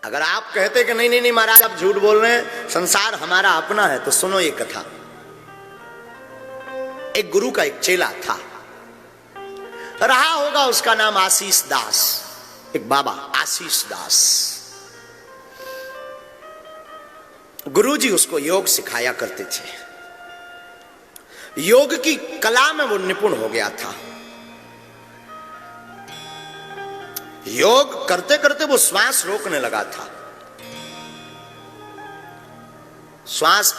अगर आप कहते कि नहीं नहीं नहीं महाराज आप झूठ बोल रहे हैं, संसार हमारा अपना है, तो सुनो ये कथा। एक गुरु का एक चेला था, रहा होगा, उसका नाम आशीष दास। एक बाबा आशीष दास, गुरुजी उसको योग सिखाया करते थे। योग की कला में वो निपुण हो गया था। योग करते करते वो श्वास रोकने लगा था। श्वास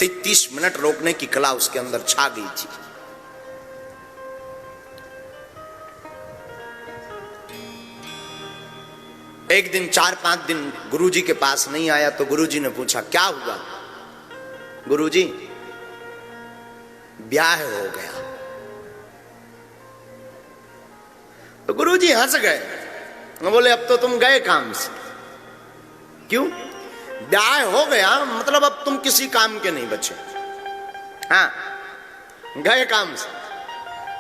30 मिनट रोकने की कला उसके अंदर छा गई थी। एक दिन 4-5 दिन गुरुजी के पास नहीं आया तो गुरुजी ने पूछा क्या हुआ? गुरुजी, ब्याह हो गया। तो गुरुजी हंस गए, बोले अब तो तुम गए काम से। क्यों? ब्याह हो गया मतलब अब तुम किसी काम के नहीं बचे। हाँ, गए काम से।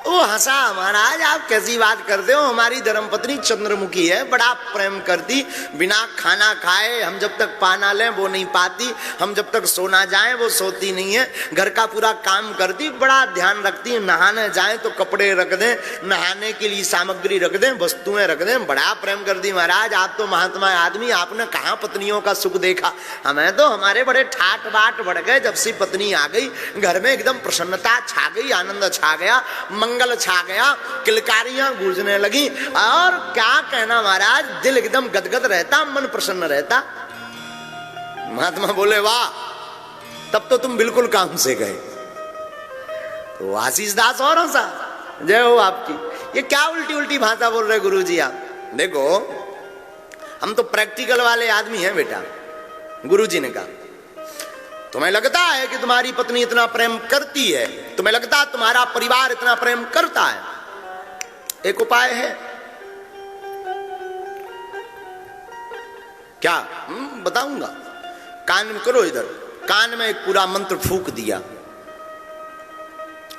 वो हंसा, महाराज आप कैसी बात करते हो, हमारी धर्मपत्नी चंद्रमुखी है, बड़ा प्रेम करती, बिना खाना खाए हम जब तक पाना लें वो नहीं पाती, हम जब तक सोना जाए वो सोती नहीं है, घर का पूरा काम करती, बड़ा ध्यान रखती, नहाने जाए तो कपड़े रख दें, नहाने के लिए सामग्री रख दें, वस्तुएं रख दें, बड़ा प्रेम करती। महाराज आप तो महात्मा आदमी, आपने कहाँ पत्नियों का सुख देखा? हमें तो हमारे बड़े ठाट बाट बढ़ गए जब से पत्नी आ गई, घर में एकदम प्रसन्नता छा गई, आनंद छा गया, मंगल छा गया, किलकारियां गूंजने लगी, और क्या कहना महाराज, दिल एकदम गदगद रहता, मन प्रसन्न रहता। महात्मा बोले वाह, तब तो तुम बिल्कुल काम से गए। तो आशीष दास और हंसा, जय हो आपकी। ये क्या उल्टी उल्टी भाषा बोल रहे गुरुजी आप? देखो हम तो प्रैक्टिकल वाले आदमी हैं बेटा। गुरुजी ने कहा तुम्हें लगता है कि तुम्हारी पत्नी इतना प्रेम करती है, तुम्हें लगता है तुम्हारा परिवार इतना प्रेम करता है, एक उपाय है। क्या? बताऊंगा। कान में करो, इधर कान में एक पूरा मंत्र फूंक दिया।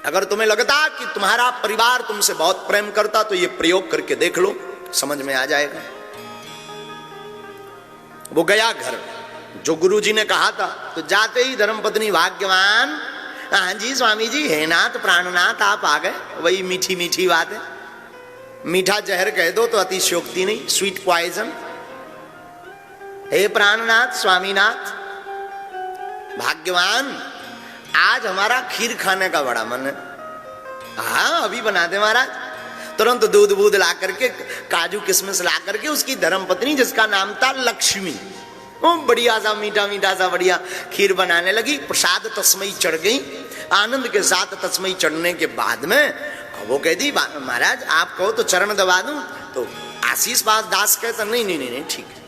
अगर तुम्हें लगता कि तुम्हारा परिवार तुमसे बहुत प्रेम करता तो ये प्रयोग करके देख लो, समझ में आ जाएगा। वो गया घर, जो गुरुजी ने कहा था। तो जाते ही धर्मपत्नी भाग्यवान, हाँ जी स्वामी जी, हे नाथ प्राणनाथ आप आ गए। वही मीठी मीठी बात है, मीठा जहर कह दो तो अतिशयोक्ति नहीं, स्वीट पॉइजन। हे प्राणनाथ स्वामीनाथ, भाग्यवान आज हमारा खीर खाने का बड़ा मन है। हाँ अभी बना दे महाराज। तुरंत दूध बूध ला करके, काजू किशमिश ला करके उसकी धर्मपत्नी, जिसका नाम था लक्ष्मी, वो बढ़िया सा मीठा मीठा सा बढ़िया खीर बनाने लगी। प्रसाद तस्मई चढ़ गई, आनंद के साथ तस्मई चढ़ने के बाद में वो कहती महाराज आप कहो तो चरण दबा दूं। तो आशीष दास कहता नहीं नहीं नहीं, नहीं ठीक है।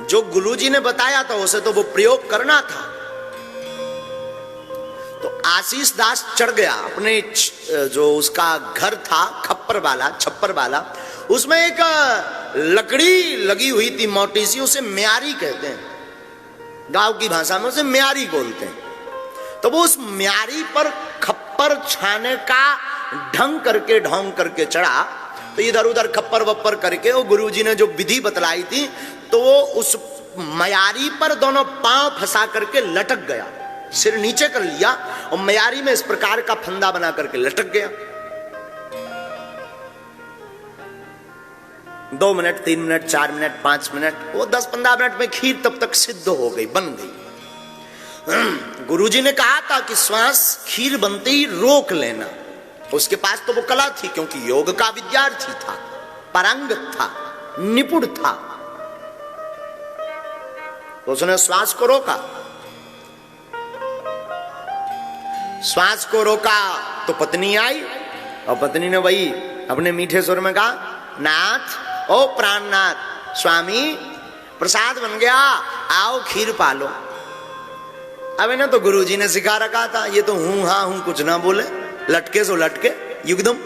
जो गुरुजी ने बताया था उसे तो वो प्रयोग करना था। तो आशीष दास चढ़ गया अपने, जो उसका घर था खप्पर वाला, छप्पर वाला, उसमें एक लकड़ी लगी हुई थी मोटी सी, उसे म्यारी कहते हैं, गांव की भाषा में उसे म्यारी बोलते हैं। तो वो उस म्यारी पर खप्पर छाने का ढंग करके ढोंग करके चढ़ा। तो इधर उधर खप्पर वप्पर करके वो गुरुजी ने जो विधि बतलाई थी, तो वो उस म्यारी पर दोनों पांव फंसा करके लटक गया, सिर नीचे कर लिया और म्यारी में इस प्रकार का फंदा बना करके लटक गया। 2 मिनट 3 मिनट 4 मिनट 5 मिनट, वो 10-15 मिनट में खीर तब तक सिद्ध हो गई, बन गई। गुरुजी ने कहा था कि श्वास खीर बनते ही रोक लेना। उसके पास तो वो कला थी, क्योंकि योग का विद्यार्थी था, पारंगत था, निपुण था। तो उसने श्वास को रोका, श्वास को रोका तो पत्नी आई, और पत्नी ने वही अपने मीठे स्वर में कहा, नाथ ओ प्राणनाथ स्वामी प्रसाद बन गया, आओ खीर पालो। अब इन्हें तो गुरुजी ने सिखा रखा था, ये तो हूं हाँ हूं कुछ ना बोले, लटके सो लटके एकदम।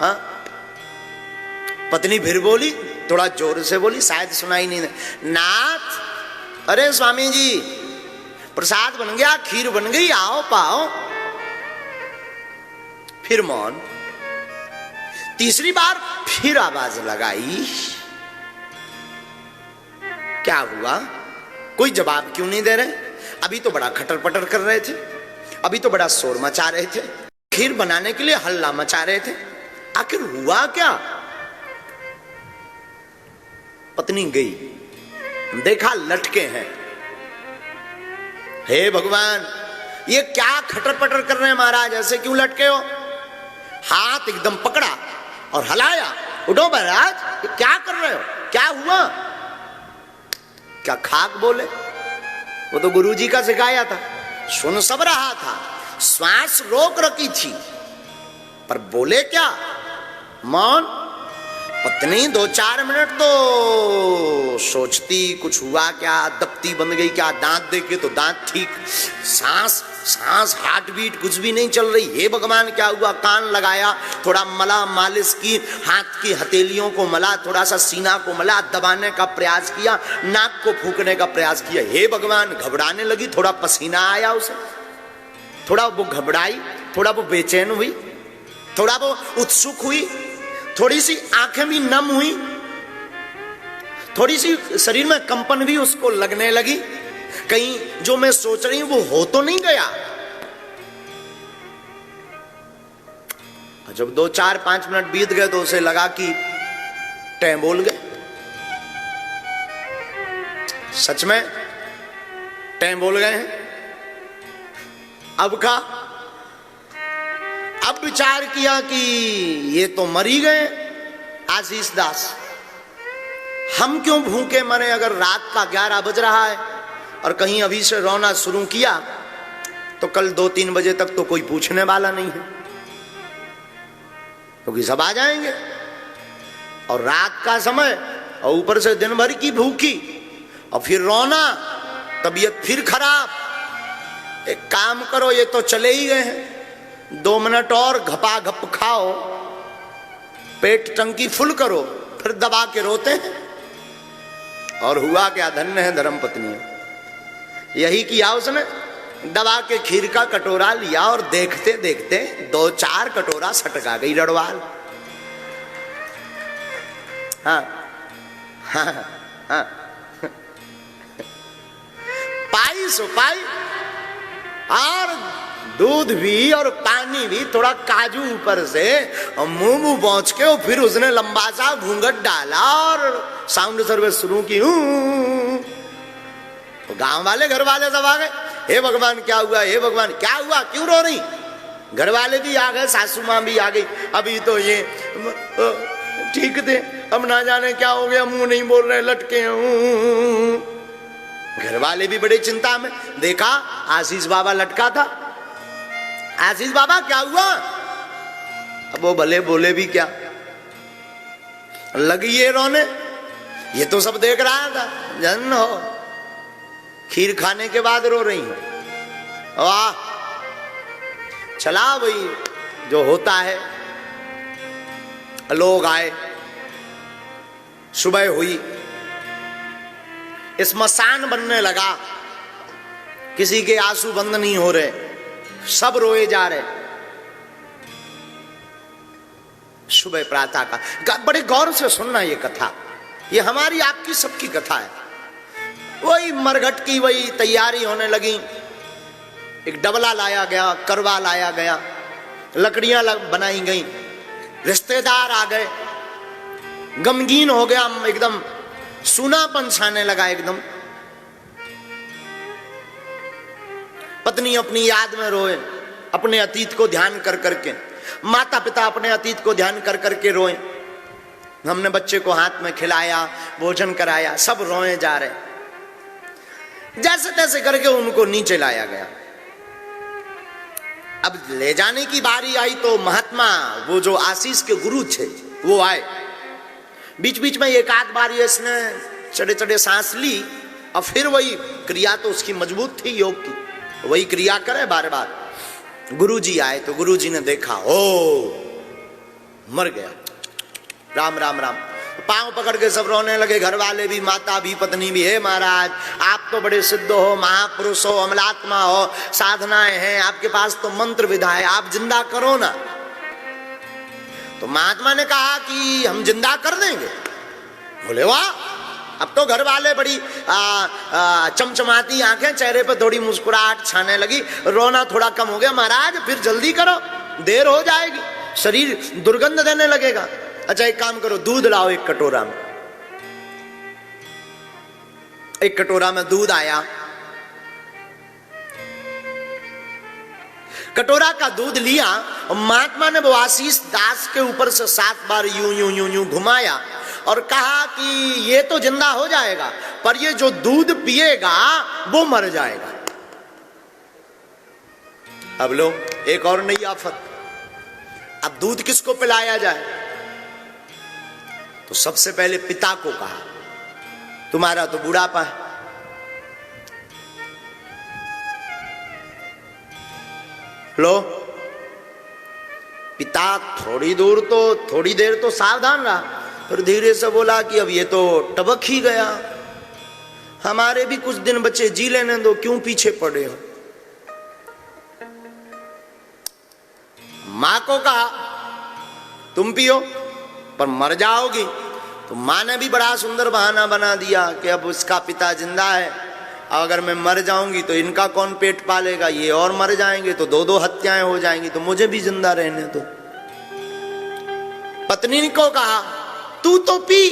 हाँ, पत्नी फिर बोली, थोड़ा जोर से बोली, शायद सुनाई नहीं, नाथ अरे स्वामी जी प्रसाद बन गया, खीर बन गई, आओ पाओ। फिर मौन। तीसरी बार फिर आवाज लगाई, क्या हुआ, कोई जवाब क्यों नहीं दे रहे? अभी तो बड़ा खटर पटर कर रहे थे, अभी तो बड़ा शोर मचा रहे थे, खीर बनाने के लिए हल्ला मचा रहे थे, आखिर हुआ क्या? पत्नी गई, देखा लटके हैं। हे भगवान, ये क्या खटर पटर कर रहे हैं महाराज, ऐसे क्यों लटके हो? हाथ एकदम पकड़ा और हलाया, उठो महाराज, ये क्या कर रहे हो, क्या हुआ? क्या खाक बोले? वो तो गुरुजी का सिखाया था, सुन सब रहा था, श्वास रोक रखी थी, पर बोले क्या? मौन। पत्नी 2-4 मिनट तो सोचती कुछ हुआ क्या, दबती बंद गई क्या, दांत देखे तो दांत ठीक, सांस हार्ट बीट कुछ भी नहीं चल रही। हे भगवान क्या हुआ? कान लगाया, थोड़ा मला, मालिश की, हाथ की हथेलियों को मला, थोड़ा सा सीना को मला, दबाने का प्रयास किया, नाक को फूकने का प्रयास किया। हे भगवान, घबराने लगी, थोड़ा पसीना आया उसे, थोड़ा वो घबराई, थोड़ा वो बेचैन हुई, थोड़ा वो उत्सुक हुई, थोड़ी सी आंखें भी नम हुई, थोड़ी सी शरीर में कंपन भी उसको लगने लगी, कहीं जो मैं सोच रही हूं वो हो तो नहीं गया। जब 2-4-5 मिनट बीत गए तो उसे लगा कि टैं बोल गए, सच में टैं बोल गए हैं। अब विचार किया कि ये तो मर ही गए आशीष दास, हम क्यों भूखे मरे? अगर रात का 11 बज रहा है और कहीं अभी से रोना शुरू किया तो कल 2-3 बजे तक तो कोई पूछने वाला नहीं है, क्योंकि सब आ जाएंगे, और रात का समय और ऊपर से दिन भर की भूखी और फिर रोना, तबीयत फिर खराब। एक काम करो, ये तो चले ही गए हैं, 2 मिनट और घपा घप खाओ, पेट टंकी फुल करो, फिर दबा के रोते हैं। और हुआ क्या? धन्य है धर्म पत्नी, यही किया उसने, दबा के खीर का कटोरा लिया और देखते देखते 2-4 कटोरा सटका गई रड़वाल। हाँ हाँ हाँ, पाई सो पाई, और दूध भी और पानी भी, थोड़ा काजू ऊपर से, और मुंह पहुंच के, और फिर उसने लंबा सा घूंघट डाला और साउंड सर्विस शुरू की। तो गांव वाले, घर वाले सब आ गए। हे भगवान क्या हुआ, हे भगवान क्या हुआ, क्यों रो रही? घर वाले भी आ गए, सासू मां भी आ गई। अभी तो ये ठीक थे, अब ना जाने क्या हो गया, मुंह नहीं बोल रहे, लटके हैं। घर वाले भी बड़े चिंता में। देखा आशीष बाबा लटका था। आशीष बाबा क्या हुआ? अब वो भले बोले भी क्या, लगी ये रोने, ये तो सब देख रहा था। जन हो, खीर खाने के बाद रो रही है, वाह, चला भाई जो होता है। लोग आए, सुबह हुई, स्मशान बनने लगा, किसी के आंसू बंद नहीं हो रहे, सब रोए जा रहे। सुबह प्रातः का, बड़े गौर से सुनना ये कथा, ये हमारी आपकी सबकी कथा है। वही मरघट की वही तैयारी होने लगी, एक डबला लाया गया, करवा लाया गया, लकड़ियां बनाई गई, रिश्तेदार आ गए, गमगीन हो गया, एकदम सूनापन छाने लगा एकदम। पत्नी अपनी याद में रोए, अपने अतीत को ध्यान कर करके, माता पिता अपने अतीत को ध्यान कर करके रोए। हमने बच्चे को हाथ में खिलाया, भोजन कराया, सब रोए जा रहे। जैसे तैसे करके उनको नीचे लाया गया। अब ले जाने की बारी आई तो महात्मा, वो जो आशीष के गुरु थे, वो आए। बीच बीच में एक आध बार इसने चढ़े चढ़े सांस ली, और फिर वही क्रिया तो उसकी मजबूत थी योग की, वही क्रिया करे बार बार। गुरुजी आए तो गुरुजी ने देखा, ओ मर गया, राम राम राम। पांव पकड़ के सब रोने लगे, घर वाले भी, माता भी, पत्नी भी। हे महाराज, आप तो बड़े सिद्ध हो, महापुरुष हो, अमलात्मा हो, साधनाएं हैं आपके पास, तो मंत्र विधा है, आप जिंदा करो ना। तो महात्मा ने कहा कि हम जिंदा कर देंगे। बोले वाह, अब तो घर वाले बड़ी चमचमाती आंखें, चेहरे पर थोड़ी मुस्कुराहट छाने लगी, रोना थोड़ा कम हो गया। महाराज फिर जल्दी करो, देर हो जाएगी, शरीर दुर्गंध देने लगेगा। अच्छा एक काम करो, दूध लाओ एक कटोरा में। एक कटोरा में दूध आया, कटोरा का दूध लिया और महात्मा ने वो आशीष दास के ऊपर से 7 बार यूं यूं यूं यूं घुमाया और कहा कि ये तो जिंदा हो जाएगा, पर ये जो दूध पिएगा वो मर जाएगा। अब लो एक और नई आफत, अब दूध किसको पिलाया जाए? तो सबसे पहले पिता को कहा, तुम्हारा तो बुढ़ापा है, लो। पिता थोड़ी देर तो सावधान रहा, फिर धीरे से बोला कि अब ये तो टबक ही गया, हमारे भी कुछ दिन बचे, जी लेने दो, क्यों पीछे पड़े हो। मां को कहा तुम पियो पर मर जाओगी। तो मां ने भी बड़ा सुंदर बहाना बना दिया कि अब उसका पिता जिंदा है, अगर मैं मर जाऊंगी तो इनका कौन पेट पालेगा, ये और मर जाएंगे तो 2-2 हत्याएं हो जाएंगी, तो मुझे भी जिंदा रहने दो। पत्नी को कहा तू तो पी।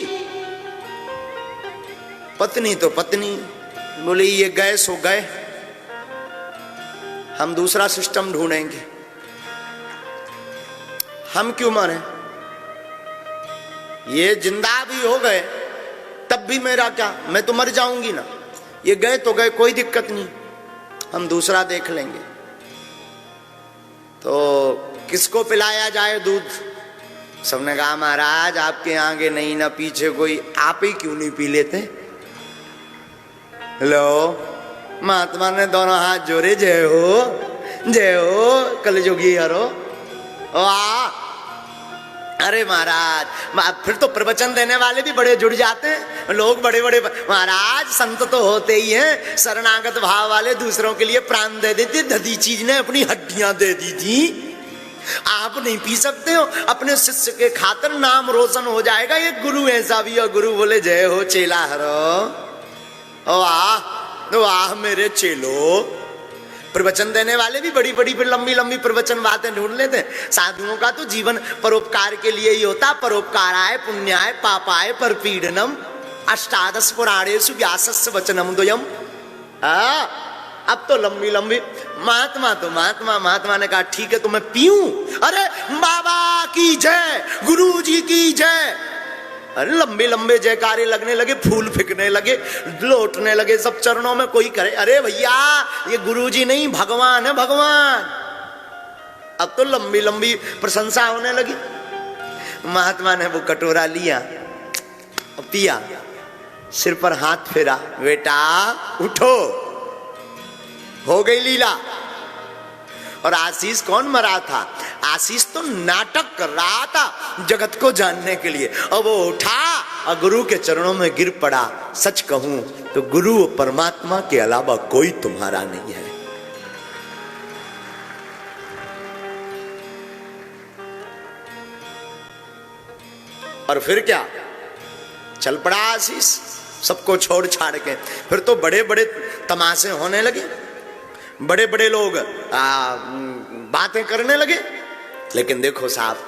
पत्नी तो पत्नी बोली ये गए सो गए, हम दूसरा सिस्टम ढूंढेंगे, हम क्यों मरे, ये जिंदा भी हो गए तब भी मेरा क्या, मैं तो मर जाऊंगी ना, ये गए तो गए, कोई दिक्कत नहीं, हम दूसरा देख लेंगे। तो किसको पिलाया जाए दूध? सबने कहा महाराज आपके आगे नहीं ना पीछे कोई, आप ही क्यों नहीं पी लेते? लो महात्मा ने दोनों हाथ जोड़े, जय हो कलयुगी हरो। वाह, अरे महाराज, फिर तो प्रवचन देने वाले भी बड़े जुड़ जाते हैं, लोग बड़े बड़े, महाराज संत तो होते ही हैं शरणागत भाव वाले, दूसरों के लिए प्राण दे देते, दधी चीज ने अपनी हड्डियां दे दी थी। आप नहीं पी सकते हो, अपने शिष्य के खातिर नाम रोशन हो जाएगा। ये गुरु ऐसा भी है, गुरु बोले जय हो चेला हरो। वाह वाह मेरे चेलो। प्रवचन देने वाले भी बड़ी बड़ी लंबी लंबी प्रवचन बातें ढूंढ लेते हैं। साधुओं का तो जीवन परोपकार के लिए ही होता, परोपकाराय पुण्याय पापाय परपीडनम अष्टादश पुराणेषु व्यासस्य वचनम द्वयम। अब तो लंबी लंबी महात्मा ने कहा ठीक है तो मैं पीऊं? अरे बाबा की जय, गुरु जी की जय। अरे लंबे लंबे जयकारे लगने लगे, फूल फेंकने लगे, लौटने लगे सब चरणों में, कोई करे अरे भैया ये गुरुजी नहीं भगवान है भगवान। अब तो लंबी लंबी प्रशंसा होने लगी। महात्मा ने वो कटोरा लिया और पिया, सिर पर हाथ फेरा, बेटा उठो, हो गई लीला। और आशीष कौन मरा था? आशीष तो नाटक कर रहा था जगत को जानने के लिए, और वो उठा और गुरु के चरणों में गिर पड़ा। सच कहूं तो गुरु और परमात्मा के अलावा कोई तुम्हारा नहीं है। और फिर क्या, चल पड़ा आशीष सबको छोड़ छाड़ के। फिर तो बड़े बड़े तमाशे होने लगे, बड़े बड़े लोग बातें करने लगे। लेकिन देखो साहब,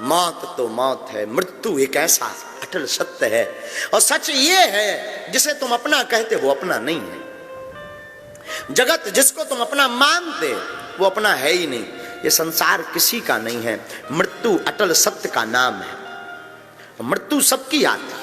मौत तो मौत है, मृत्यु एक ऐसा अटल सत्य है, और सच ये है जिसे तुम अपना कहते हो अपना नहीं है। जगत जिसको तुम अपना मानते वो अपना है ही नहीं। ये संसार किसी का नहीं है। मृत्यु अटल सत्य का नाम है। मृत्यु सबकी आती,